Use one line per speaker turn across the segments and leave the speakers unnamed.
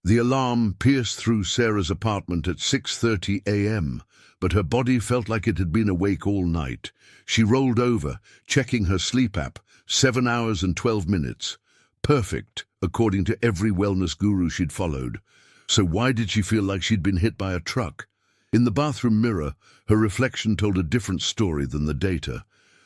The alarm pierced through Sarah's apartment at 6:30 a.m., but her body felt like it had been awake all night. She rolled over, checking her sleep app, 7 hours and 12 minutes. Perfect, according to every wellness guru she'd followed. So why did she feel like she'd been hit by a truck? In the bathroom mirror, her reflection told a different story than the data.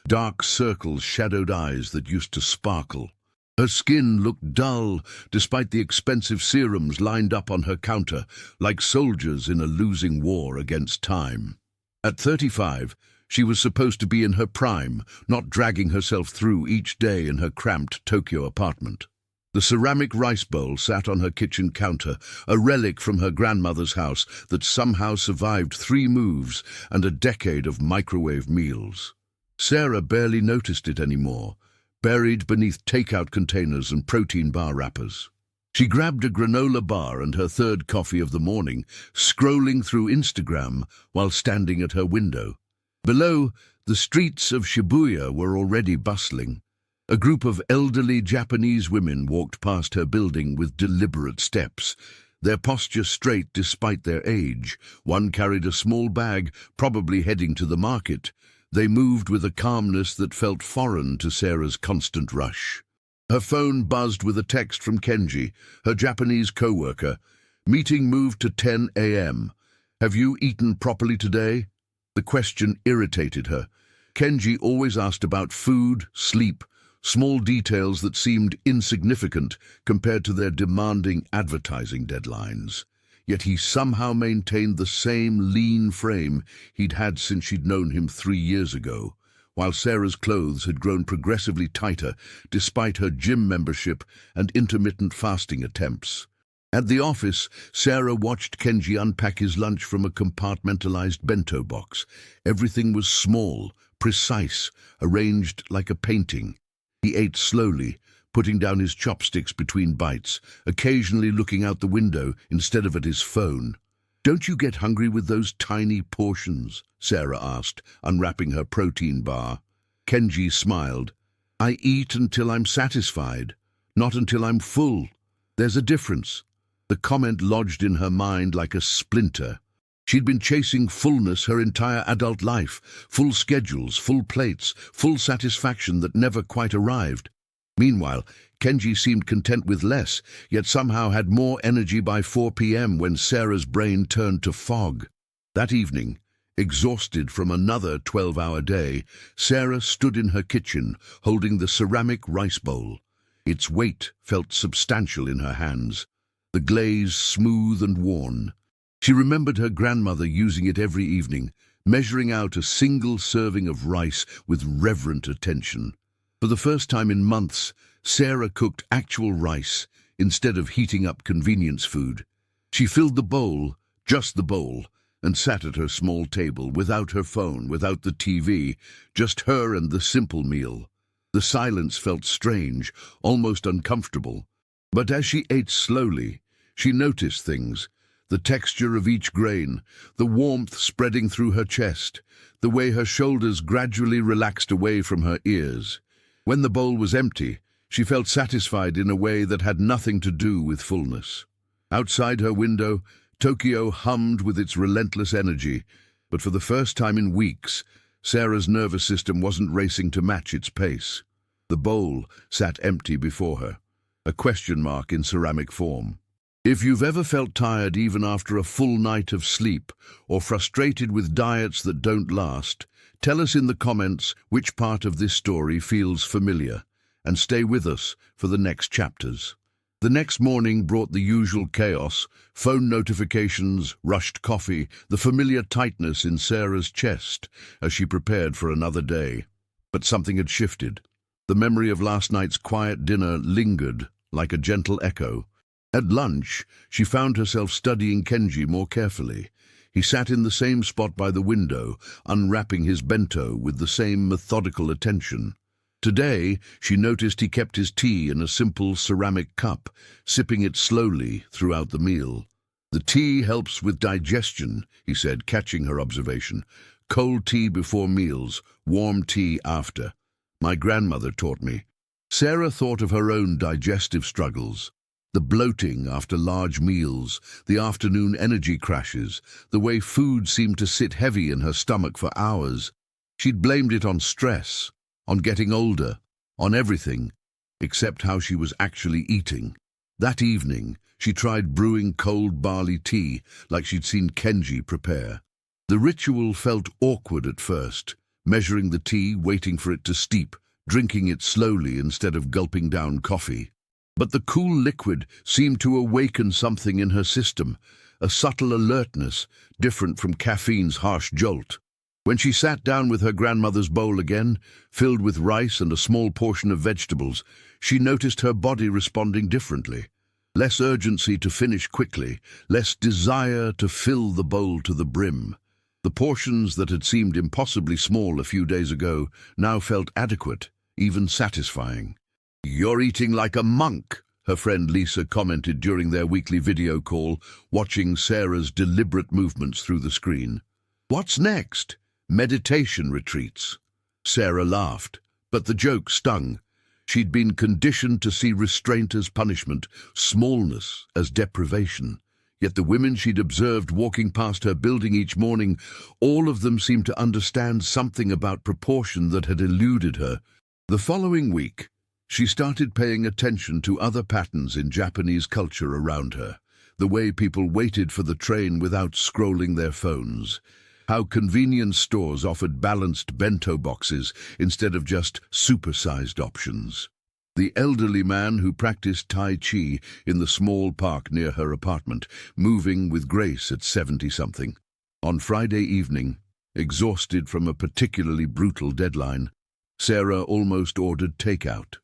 Dark circles shadowed eyes that used to sparkle. Her skin looked dull, despite the expensive serums lined up on her counter, like soldiers in a losing war against time. At 35, she was supposed to be in her prime, not dragging herself through each day in her cramped Tokyo apartment. The ceramic rice bowl sat on her kitchen counter, a relic from her grandmother's house that somehow survived 3 moves and a decade of microwave meals. Sarah barely noticed it anymore, buried beneath takeout containers and protein bar wrappers. She grabbed a granola bar and her third coffee of the morning, scrolling through Instagram while standing at her window. Below, the streets of Shibuya were already bustling. A group of elderly Japanese women walked past her building with deliberate steps, their posture straight despite their age. One carried a small bag, probably heading to the market. They moved with a calmness that felt foreign to Sarah's constant rush. Her phone buzzed with a text from Kenji, her Japanese co-worker. Meeting moved to 10 a.m. Have you eaten properly today? The question irritated her. Kenji always asked about food, sleep, small details that seemed insignificant compared to their demanding advertising deadlines. Yet he somehow maintained the same lean frame he'd had since she'd known him 3 years ago, while Sarah's clothes had grown progressively tighter despite her gym membership and intermittent fasting attempts. At the office, Sarah watched Kenji unpack his lunch from a compartmentalized bento box. Everything was small, precise, arranged like a painting. He ate slowly, putting down his chopsticks between bites, occasionally looking out the window instead of at his phone. "Don't you get hungry with those tiny portions?" Sarah asked, unwrapping her protein bar. Kenji smiled. "I eat until I'm satisfied, not until I'm full. There's a difference." The comment lodged in her mind like a splinter. She'd been chasing fullness her entire adult life, full schedules, full plates, full satisfaction that never quite arrived. Meanwhile, Kenji seemed content with less, yet somehow had more energy by 4 p.m. when Sarah's brain turned to fog. That evening, exhausted from another 12-hour day, Sarah stood in her kitchen, holding the ceramic rice bowl. Its weight felt substantial in her hands, the glaze smooth and worn. She remembered her grandmother using it every evening, measuring out a single serving of rice with reverent attention. For the first time in months, Sarah cooked actual rice instead of heating up convenience food. She filled the bowl, just the bowl, and sat at her small table, without her phone, without the TV, just her and the simple meal. The silence felt strange, almost uncomfortable. But as she ate slowly, she noticed things: the texture of each grain, the warmth spreading through her chest, the way her shoulders gradually relaxed away from her ears. When the bowl was empty, she felt satisfied in a way that had nothing to do with fullness. Outside her window, Tokyo hummed with its relentless energy, but for the first time in weeks, Sarah's nervous system wasn't racing to match its pace. The bowl sat empty before her, a question mark in ceramic form. If you've ever felt tired even after a full night of sleep, or frustrated with diets that don't last, tell us in the comments which part of this story feels familiar, and stay with us for the next chapters. The next morning brought the usual chaos: phone notifications, rushed coffee, the familiar tightness in Sarah's chest as she prepared for another day. But something had shifted. The memory of last night's quiet dinner lingered like a gentle echo. At lunch, she found herself studying Kenji more carefully. He sat in the same spot by the window, unwrapping his bento with the same methodical attention. Today, she noticed he kept his tea in a simple ceramic cup, sipping it slowly throughout the meal. "The tea helps with digestion," he said, catching her observation. "Cold tea before meals, warm tea after. My grandmother taught me." Sarah thought of her own digestive struggles. The bloating after large meals, the afternoon energy crashes, the way food seemed to sit heavy in her stomach for hours. She'd blamed it on stress, on getting older, on everything, except how she was actually eating. That evening, she tried brewing cold barley tea like she'd seen Kenji prepare. The ritual felt awkward at first, measuring the tea, waiting for it to steep, drinking it slowly instead of gulping down coffee. But the cool liquid seemed to awaken something in her system, a subtle alertness, different from caffeine's harsh jolt. When she sat down with her grandmother's bowl again, filled with rice and a small portion of vegetables, she noticed her body responding differently. Less urgency to finish quickly, less desire to fill the bowl to the brim. The portions that had seemed impossibly small a few days ago now felt adequate, even satisfying. "You're eating like a monk," her friend Lisa commented during their weekly video call, watching Sarah's deliberate movements through the screen. "What's next? Meditation retreats?" Sarah laughed, but the joke stung. She'd been conditioned to see restraint as punishment, smallness as deprivation. Yet the women she'd observed walking past her building each morning, all of them seemed to understand something about proportion that had eluded her. The following week, she started paying attention to other patterns in Japanese culture around her. The way people waited for the train without scrolling their phones. How convenience stores offered balanced bento boxes instead of just supersized options. The elderly man who practiced Tai Chi in the small park near her apartment, moving with grace at 70-something. On Friday evening, exhausted from a particularly brutal deadline, Sarah almost ordered takeout.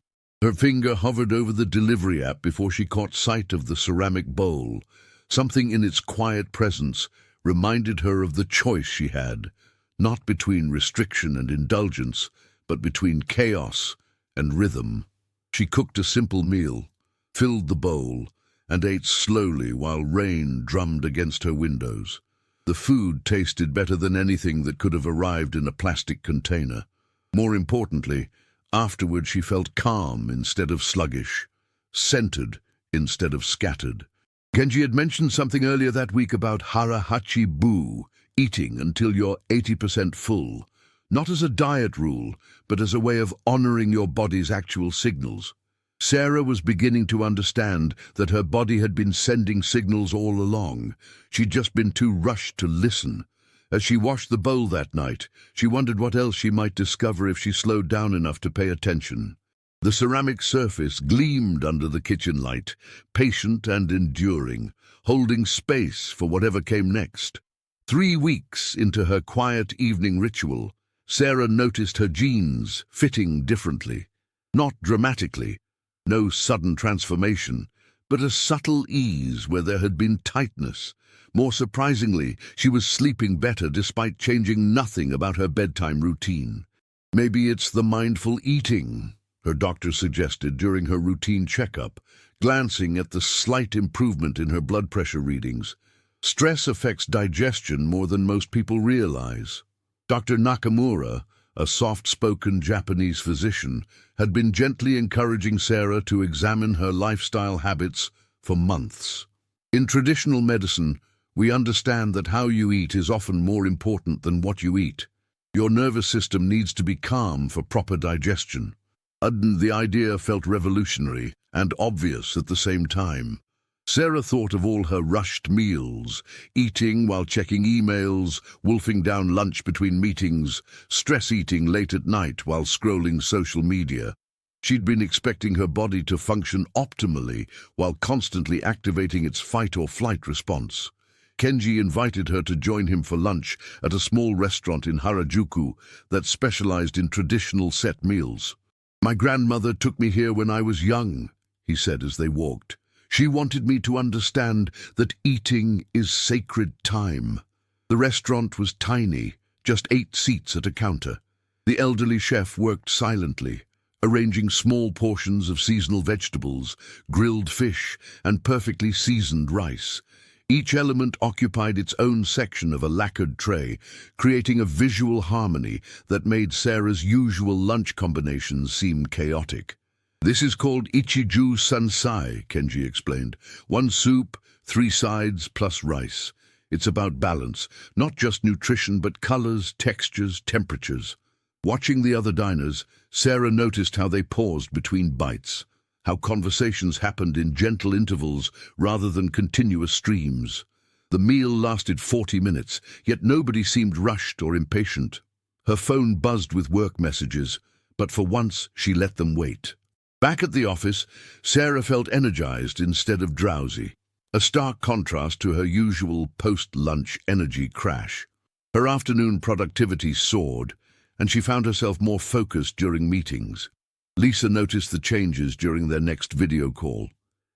Her finger hovered over the delivery app before she caught sight of the ceramic bowl. Something in its quiet presence reminded her of the choice she had, not between restriction and indulgence, but between chaos and rhythm. She cooked a simple meal, filled the bowl, and ate slowly while rain drummed against her windows. The food tasted better than anything that could have arrived in a plastic container. More importantly, afterward she felt calm instead of sluggish, centered instead of scattered. Kenji had mentioned something earlier that week about harahachi bu, eating until you're 80% full, not as a diet rule, but as a way of honoring your body's actual signals. Sarah was beginning to understand that her body had been sending signals all along. She'd just been too rushed to listen. As she washed the bowl that night, she wondered what else she might discover if she slowed down enough to pay attention. The ceramic surface gleamed under the kitchen light, patient and enduring, holding space for whatever came next. 3 weeks into her quiet evening ritual, Sarah noticed her jeans fitting differently. Not dramatically, no sudden transformation, but a subtle ease where there had been tightness. More surprisingly, she was sleeping better despite changing nothing about her bedtime routine. "Maybe it's the mindful eating," her doctor suggested during her routine checkup, glancing at the slight improvement in her blood pressure readings. Stress affects digestion more than most people realize. Dr. Nakamura, a soft-spoken Japanese physician, had been gently encouraging Sarah to examine her lifestyle habits for months. In traditional medicine, we understand that how you eat is often more important than what you eat. Your nervous system needs to be calm for proper digestion. The idea felt revolutionary and obvious at the same time. Sarah thought of all her rushed meals, eating while checking emails, wolfing down lunch between meetings, stress eating late at night while scrolling social media. She'd been expecting her body to function optimally while constantly activating its fight-or-flight response. Kenji invited her to join him for lunch at a small restaurant in Harajuku that specialized in traditional set meals. "My grandmother took me here when I was young," he said as they walked. "She wanted me to understand that eating is sacred time." The restaurant was tiny, just 8 seats at a counter. The elderly chef worked silently, arranging small portions of seasonal vegetables, grilled fish, and perfectly seasoned rice. Each element occupied its own section of a lacquered tray, creating a visual harmony that made Sarah's usual lunch combinations seem chaotic. This is called Ichiju Sansai, Kenji explained. One soup, 3 sides plus rice. It's about balance, not just nutrition but colors, textures, temperatures. Watching the other diners, Sarah noticed how they paused between bites, how conversations happened in gentle intervals rather than continuous streams. The meal lasted 40 minutes, yet nobody seemed rushed or impatient. Her phone buzzed with work messages, but for once she let them wait. Back at the office, Sarah felt energized instead of drowsy, a stark contrast to her usual post-lunch energy crash. Her afternoon productivity soared, and she found herself more focused during meetings. Lisa noticed the changes during their next video call.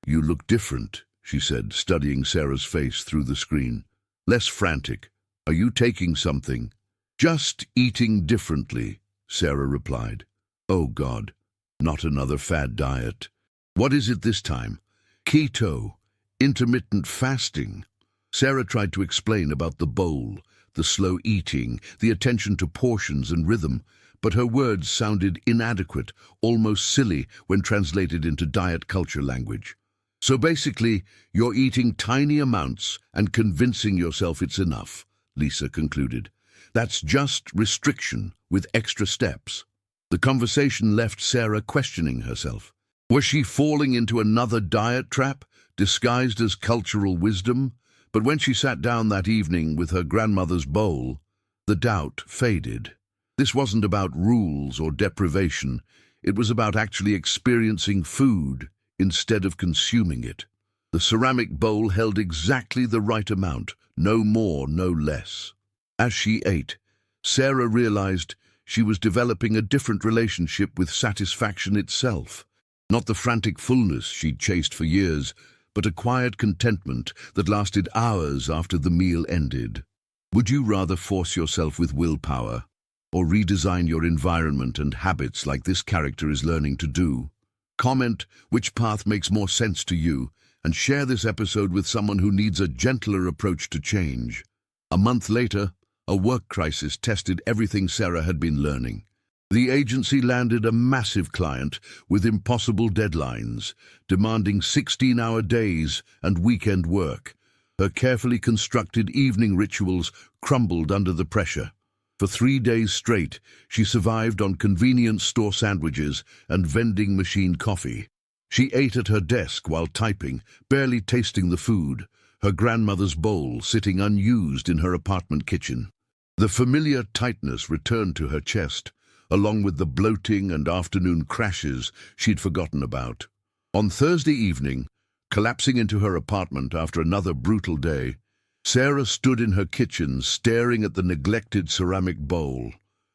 "You look different," she said, studying Sarah's face through the screen. "Less frantic. Are you taking something?" "Just eating differently," Sarah replied. "Oh God, not another fad diet. What is it this time? Keto, intermittent fasting?" Sarah tried to explain about the bowl, the slow eating, the attention to portions and rhythm, but her words sounded inadequate, almost silly when translated into diet culture language. "So basically, you're eating tiny amounts and convincing yourself it's enough," Lisa concluded. "That's just restriction with extra steps." The conversation left Sarah questioning herself. Was she falling into another diet trap, disguised as cultural wisdom? But when she sat down that evening with her grandmother's bowl, the doubt faded. This wasn't about rules or deprivation. It was about actually experiencing food instead of consuming it. The ceramic bowl held exactly the right amount, no more, no less. As she ate, Sarah realized she was developing a different relationship with satisfaction itself. Not the frantic fullness she'd chased for years, but a quiet contentment that lasted hours after the meal ended. Would you rather force yourself with willpower, or redesign your environment and habits like this character is learning to do? Comment which path makes more sense to you, and share this episode with someone who needs a gentler approach to change. A month later, a work crisis tested everything Sarah had been learning. The agency landed a massive client with impossible deadlines, demanding 16-hour days and weekend work. Her carefully constructed evening rituals crumbled under the pressure. For 3 days straight, she survived on convenience store sandwiches and vending machine coffee. She ate at her desk while typing, barely tasting the food, her grandmother's bowl sitting unused in her apartment kitchen. The familiar tightness returned to her chest, along with the bloating and afternoon crashes she'd forgotten about. On Thursday evening, collapsing into her apartment after another brutal day, Sarah stood in her kitchen staring at the neglected ceramic bowl.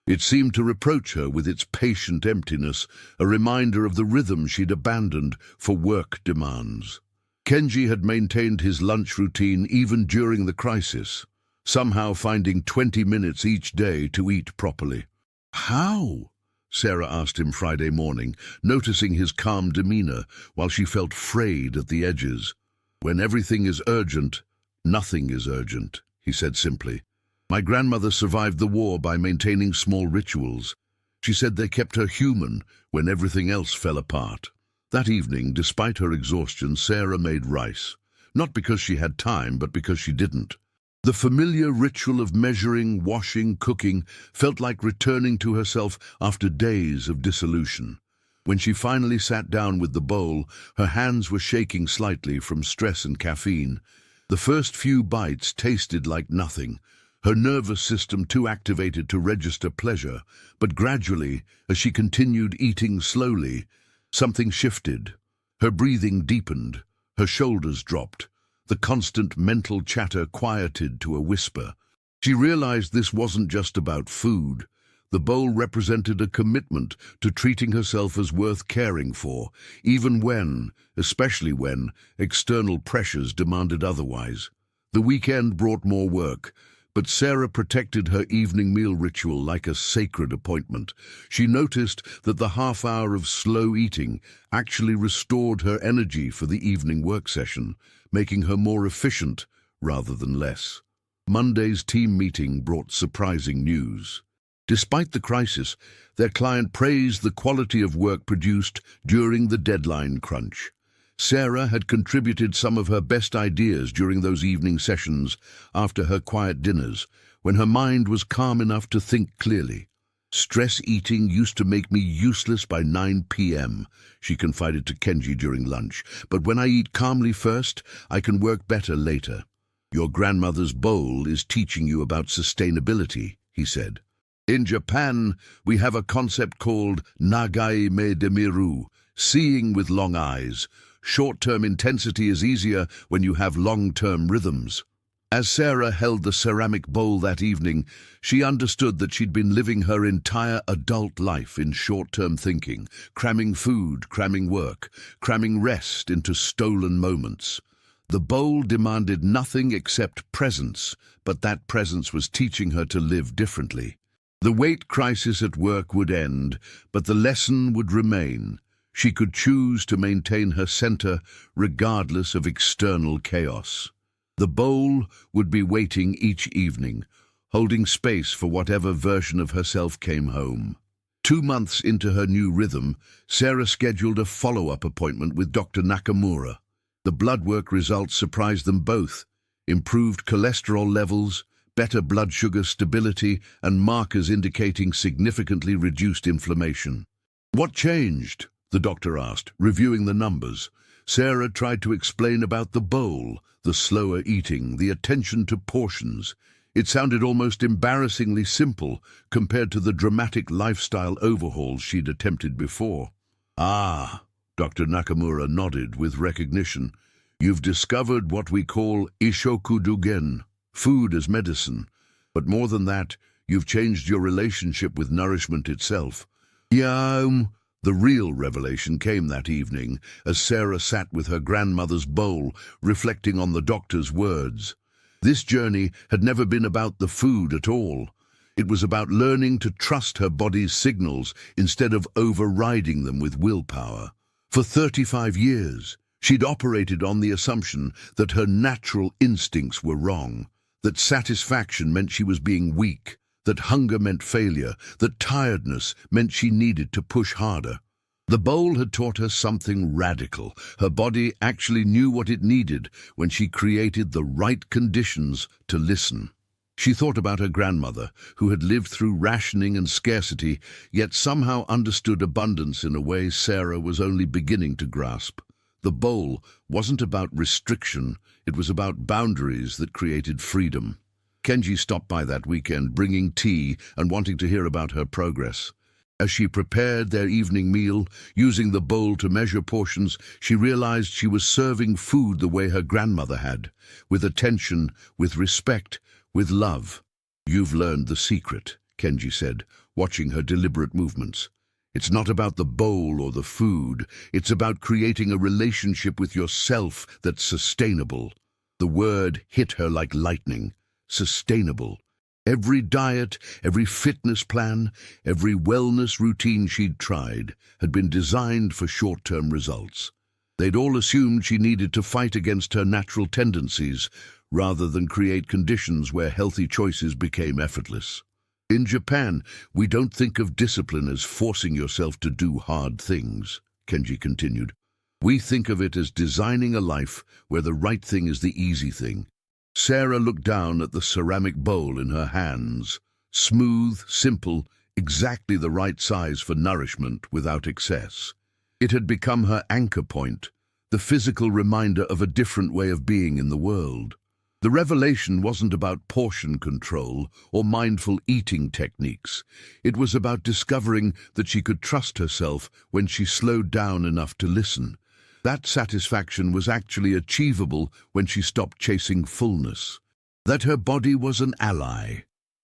It seemed to reproach her with its patient emptiness, a reminder of the rhythm she'd abandoned for work demands. Kenji had maintained his lunch routine even during the crisis, somehow finding 20 minutes each day to eat properly. "How?" Sarah asked him Friday morning, noticing his calm demeanor while she felt frayed at the edges. "When everything is urgent, nothing is urgent," he said simply. "My grandmother survived the war by maintaining small rituals. She said they kept her human when everything else fell apart." That evening, despite her exhaustion, Sarah made rice. Not because she had time, but because she didn't. The familiar ritual of measuring, washing, cooking felt like returning to herself after days of dissolution. When she finally sat down with the bowl, her hands were shaking slightly from stress and caffeine. The first few bites tasted like nothing, her nervous system too activated to register pleasure. But gradually, as she continued eating slowly, something shifted. Her breathing deepened, her shoulders dropped. The constant mental chatter quieted to a whisper. She realized this wasn't just about food. The bowl represented a commitment to treating herself as worth caring for, even when, especially when, external pressures demanded otherwise. The weekend brought more work, but Sarah protected her evening meal ritual like a sacred appointment. She noticed that the half hour of slow eating actually restored her energy for the evening work session, making her more efficient rather than less. Monday's team meeting brought surprising news. Despite the crisis, their client praised the quality of work produced during the deadline crunch. Sarah had contributed some of her best ideas during those evening sessions after her quiet dinners, when her mind was calm enough to think clearly. "Stress eating used to make me useless by 9 p.m., she confided to Kenji during lunch. "But when I eat calmly first, I can work better later." "Your grandmother's bowl is teaching you about sustainability," he said. "In Japan, we have a concept called nagai me demiru, seeing with long eyes. Short-term intensity is easier when you have long-term rhythms." As Sarah held the ceramic bowl that evening, she understood that she'd been living her entire adult life in short-term thinking, cramming food, cramming work, cramming rest into stolen moments. The bowl demanded nothing except presence, but that presence was teaching her to live differently. The weight crisis at work would end, but the lesson would remain. She could choose to maintain her center regardless of external chaos. The bowl would be waiting each evening, holding space for whatever version of herself came home. 2 months into her new rhythm, Sarah scheduled a follow-up appointment with Dr. Nakamura. The blood work results surprised them both: improved cholesterol levels, better blood sugar stability, and markers indicating significantly reduced inflammation. "What changed?" the doctor asked, reviewing the numbers. Sarah tried to explain about the bowl, the slower eating, the attention to portions. It sounded almost embarrassingly simple compared to the dramatic lifestyle overhauls she'd attempted before. "Ah," Dr. Nakamura nodded with recognition. "You've discovered what we call ishokudugen, food as medicine. But more than that, you've changed your relationship with nourishment itself." The real revelation came that evening as Sarah sat with her grandmother's bowl, reflecting on the doctor's words. This journey had never been about the food at all. It was about learning to trust her body's signals instead of overriding them with willpower. For 35 years, she'd operated on the assumption that her natural instincts were wrong, that satisfaction meant she was being weak, that hunger meant failure, that tiredness meant she needed to push harder. The bowl had taught her something radical. Her body actually knew what it needed when she created the right conditions to listen. She thought about her grandmother, who had lived through rationing and scarcity, yet somehow understood abundance in a way Sarah was only beginning to grasp. The bowl wasn't about restriction, it was about boundaries that created freedom. Kenji stopped by that weekend, bringing tea and wanting to hear about her progress. As she prepared their evening meal, using the bowl to measure portions, she realized she was serving food the way her grandmother had, with attention, with respect, with love. "You've learned the secret," Kenji said, watching her deliberate movements. "It's not about the bowl or the food, it's about creating a relationship with yourself that's sustainable." The word hit her like lightning. Sustainable. Every diet, every fitness plan, every wellness routine she'd tried had been designed for short-term results. They'd all assumed she needed to fight against her natural tendencies rather than create conditions where healthy choices became effortless. "In Japan, we don't think of discipline as forcing yourself to do hard things," Kenji continued. "We think of it as designing a life where the right thing is the easy thing." Sarah looked down at the ceramic bowl in her hands. Smooth, simple, exactly the right size for nourishment without excess. It had become her anchor point, the physical reminder of a different way of being in the world. The revelation wasn't about portion control or mindful eating techniques. It was about discovering that she could trust herself when she slowed down enough to listen. That satisfaction was actually achievable when she stopped chasing fullness. That her body was an ally,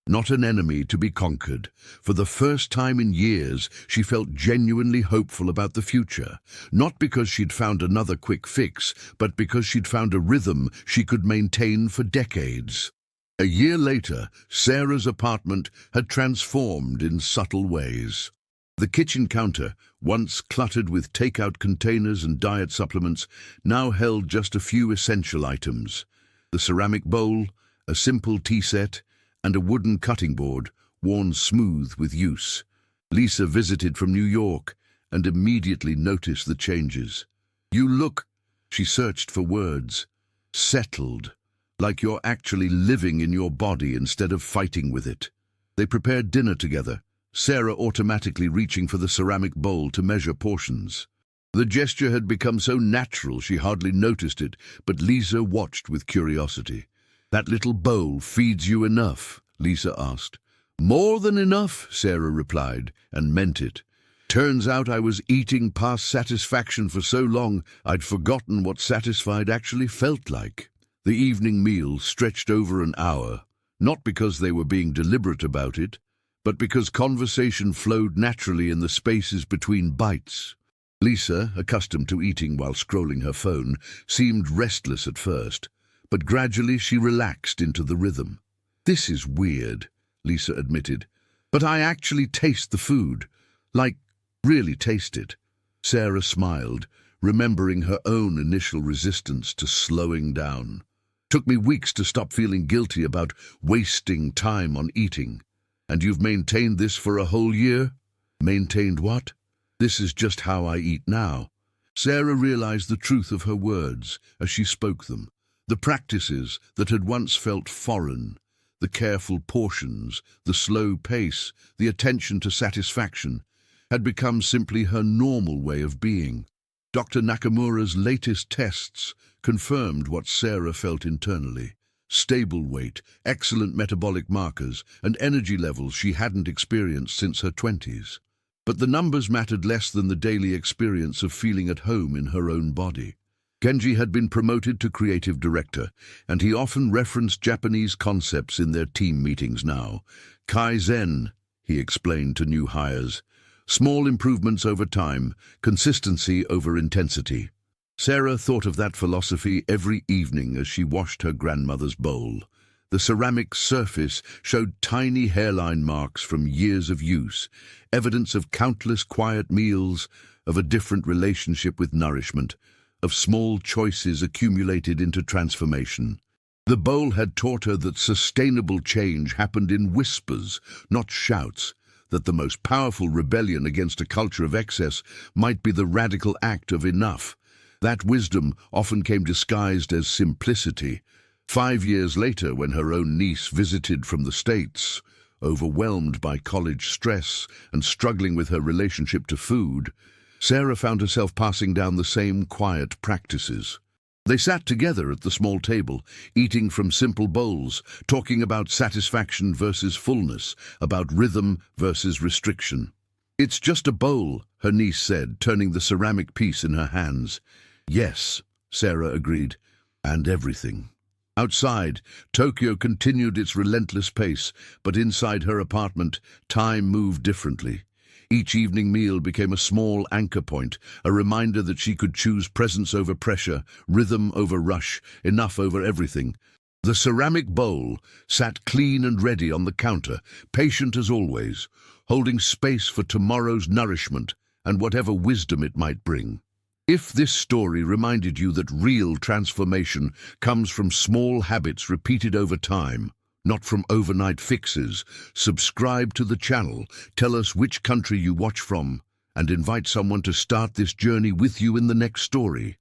not an enemy to be conquered. For the first time in years, she felt genuinely hopeful about the future. Not because she'd found another quick fix, but because she'd found a rhythm she could maintain for decades. A year later, Sarah's apartment had transformed in subtle ways. The kitchen counter, once cluttered with takeout containers and diet supplements, now held just a few essential items. The ceramic bowl, a simple tea set, and a wooden cutting board worn smooth with use. Lisa visited from New York and immediately noticed the changes. "You look," she searched for words, "settled, like you're actually living in your body instead of fighting with it." They prepared dinner together, Sarah automatically reaching for the ceramic bowl to measure portions. The gesture had become so natural she hardly noticed it, but Lisa watched with curiosity. "That little bowl feeds you enough?" Lisa asked. "More than enough," Sarah replied, and meant it. "Turns out I was eating past satisfaction for so long I'd forgotten what satisfied actually felt like." The evening meal stretched over an hour, not because they were being deliberate about it, but because conversation flowed naturally in the spaces between bites. Lisa, accustomed to eating while scrolling her phone, seemed restless at first, but gradually she relaxed into the rhythm. "This is weird," Lisa admitted, "but I actually taste the food. Like, really taste it." Sarah smiled, remembering her own initial resistance to slowing down. "Took me weeks to stop feeling guilty about wasting time on eating. And you've maintained this for a whole year?" "Maintained what?" "This is just how I eat now." Sarah realized the truth of her words as she spoke them. The practices that had once felt foreign, the careful portions, the slow pace, the attention to satisfaction, had become simply her normal way of being. Dr. Nakamura's latest tests confirmed what Sarah felt internally. Stable weight, excellent metabolic markers, and energy levels she hadn't experienced since her 20s. But the numbers mattered less than the daily experience of feeling at home in her own body. Genji had been promoted to creative director, and he often referenced Japanese concepts in their team meetings now. Kaizen, he explained to new hires. Small improvements over time, consistency over intensity. Sarah thought of that philosophy every evening as she washed her grandmother's bowl. The ceramic surface showed tiny hairline marks from years of use, evidence of countless quiet meals, of a different relationship with nourishment, of small choices accumulated into transformation. The bowl had taught her that sustainable change happened in whispers, not shouts, that the most powerful rebellion against a culture of excess might be the radical act of enough. That wisdom often came disguised as simplicity. 5 years later, when her own niece visited from the States, overwhelmed by college stress and struggling with her relationship to food, Sarah found herself passing down the same quiet practices. They sat together at the small table, eating from simple bowls, talking about satisfaction versus fullness, about rhythm versus restriction. "It's just a bowl," her niece said, turning the ceramic piece in her hands. "Yes," Sarah agreed, "and everything." Outside, Tokyo continued its relentless pace, but inside her apartment, time moved differently. Each evening meal became a small anchor point, a reminder that she could choose presence over pressure, rhythm over rush, enough over everything. The ceramic bowl sat clean and ready on the counter, patient as always, holding space for tomorrow's nourishment and whatever wisdom it might bring. If this story reminded you that real transformation comes from small habits repeated over time, not from overnight fixes, subscribe to the channel, tell us which country you watch from, and invite someone to start this journey with you in the next story.